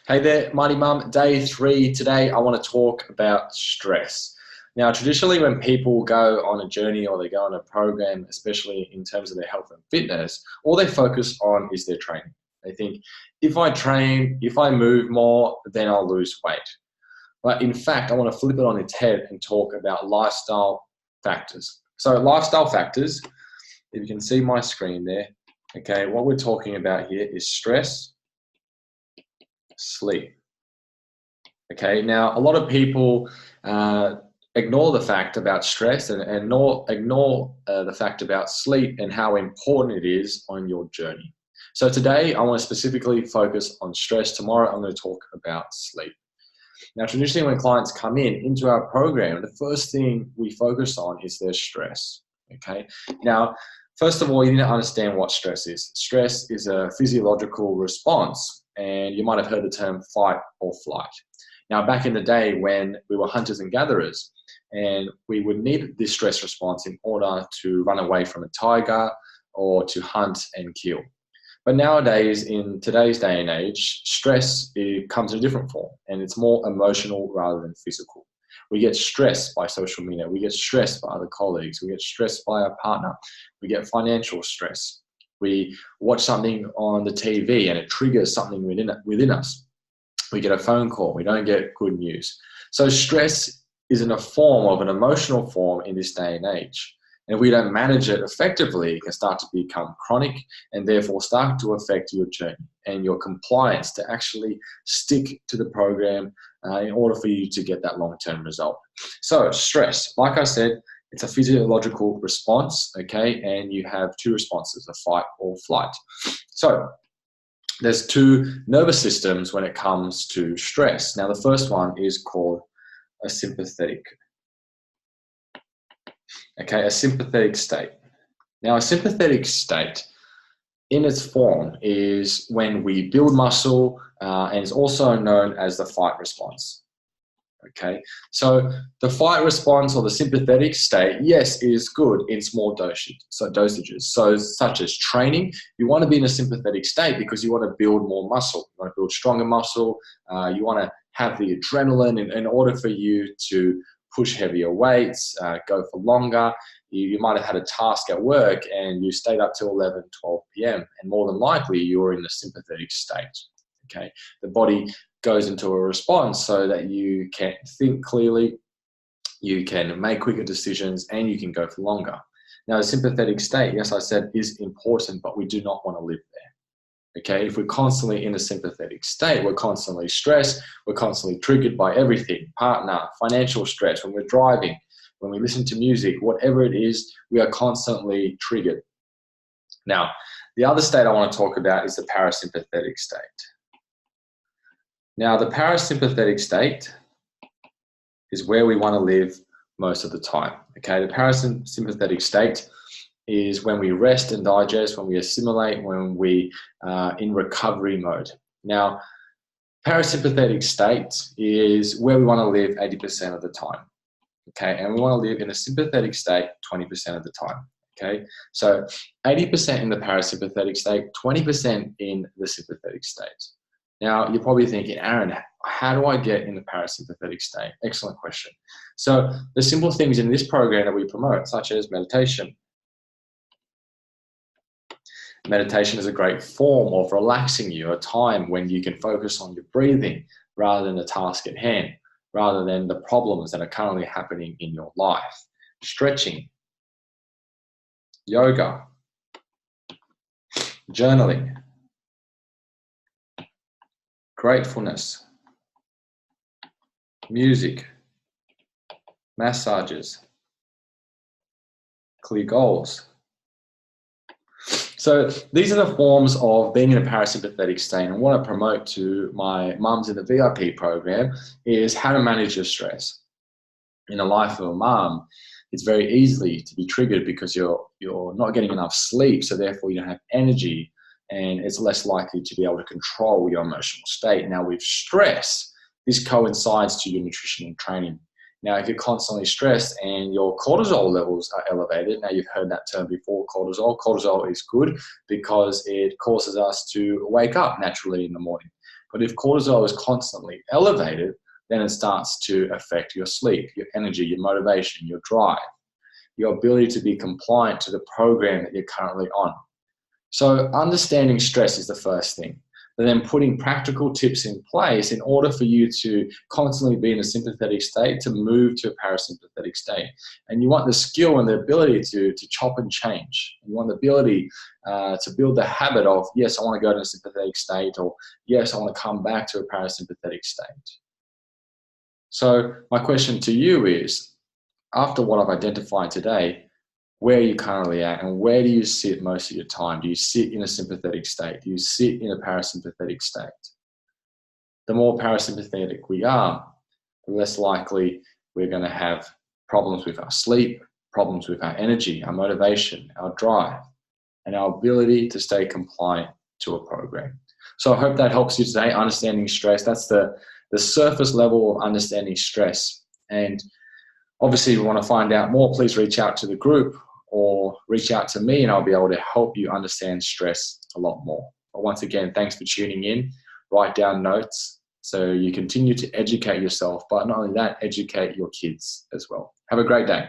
Hey there, Mighty Mum. Day 3 today. I want to talk about stress. Now, traditionally, when people go on a journey or they go on a program, especially in terms of their health and fitness, all they focus on is their training. They think, if I train, if I move more, then I'll lose weight. But in fact, I want to flip it on its head and talk about lifestyle factors. So, lifestyle factors, if you can see my screen there, okay, what we're talking about here is stress, sleep. Okay, now a lot of people ignore the fact about stress and ignore the fact about sleep and how important it is on your journey. So today I want to specifically focus on stress. Tomorrow I'm going to talk about sleep. Now, traditionally when clients come into our program, the first thing we focus on is their stress. Okay, now first of all, you need to understand what stress is. Stress is a physiological response, and you might have heard the term fight or flight. Now, back in the day when we were hunters and gatherers, and we would need this stress response in order to run away from a tiger or to hunt and kill. But nowadays, in today's day and age, stress comes in a different form, and it's more emotional rather than physical. We get stressed by social media. We get stressed by other colleagues. We get stressed by our partner. We get financial stress. We watch something on the TV and it triggers something within us. We get a phone call. We don't get good news. So stress is in a form of an emotional form in this day and age. And if we don't manage it effectively, it can start to become chronic and therefore start to affect your journey and your compliance to actually stick to the program in order for you to get that long-term result. So stress, like I said, it's a physiological response, okay? And you have two responses, a fight or flight. So there's two nervous systems when it comes to stress. Now, the first one is called a sympathetic. Okay, a sympathetic state. Now, a sympathetic state in its form is when we build muscle and it's also known as the fight response. Okay, so the fight response or the sympathetic state, yes, is good in small dosages. So such as training, you want to be in a sympathetic state because you want to build more muscle. You want to build stronger muscle. You want to have the adrenaline in order for you to push heavier weights, go for longer. You might have had a task at work and you stayed up till 11, 12 p.m. and more than likely you're in the sympathetic state. Okay, the body goes into a response so that you can think clearly, you can make quicker decisions, and you can go for longer. Now, the sympathetic state, yes, I said, is important, but we do not want to live there. Okay, if we're constantly in a sympathetic state, we're constantly stressed, we're constantly triggered by everything, partner, financial stress, when we're driving, when we listen to music, whatever it is, we are constantly triggered. Now, the other state I want to talk about is the parasympathetic state. Now, the parasympathetic state is where we want to live most of the time. Okay, the parasympathetic state is when we rest and digest, when we assimilate, when we are in recovery mode. Now, parasympathetic state is where we want to live 80% of the time. Okay, and we want to live in a sympathetic state 20% of the time. Okay, so 80% in the parasympathetic state, 20% in the sympathetic state. Now, you're probably thinking, Aaron, how do I get in the parasympathetic state? Excellent question. So the simple things in this program that we promote, such as meditation. Meditation is a great form of relaxing you, a time when you can focus on your breathing rather than the task at hand, rather than the problems that are currently happening in your life. Stretching, yoga, journaling, gratefulness, music, massages, clear goals. So these are the forms of being in a parasympathetic state, and what I promote to my mums in the VIP program is how to manage your stress. In the life of a mum, it's very easily to be triggered because you're not getting enough sleep, so therefore you don't have energy, and it's less likely to be able to control your emotional state. Now, with stress, this coincides to your nutrition and training. Now, if you're constantly stressed and your cortisol levels are elevated, now you've heard that term before, cortisol. Cortisol is good because it causes us to wake up naturally in the morning. But if cortisol is constantly elevated, then it starts to affect your sleep, your energy, your motivation, your drive, your ability to be compliant to the program that you're currently on. So understanding stress is the first thing, but then putting practical tips in place in order for you to constantly be in a sympathetic state to move to a parasympathetic state. And you want the skill and the ability to chop and change. You want the ability to build the habit of, yes, I want to go to a sympathetic state, or yes, I want to come back to a parasympathetic state. So my question to you is, after what I've identified today, where are you currently at, and where do you sit most of your time? Do you sit in a sympathetic state? Do you sit in a parasympathetic state? The more parasympathetic we are, the less likely we're going to have problems with our sleep, problems with our energy, our motivation, our drive, and our ability to stay compliant to a program. So I hope that helps you today, understanding stress. That's the surface level of understanding stress. And obviously, if you want to find out more, please reach out to the group or reach out to me, and I'll be able to help you understand stress a lot more. But once again, thanks for tuning in. Write down notes so you continue to educate yourself, but not only that, educate your kids as well. Have a great day.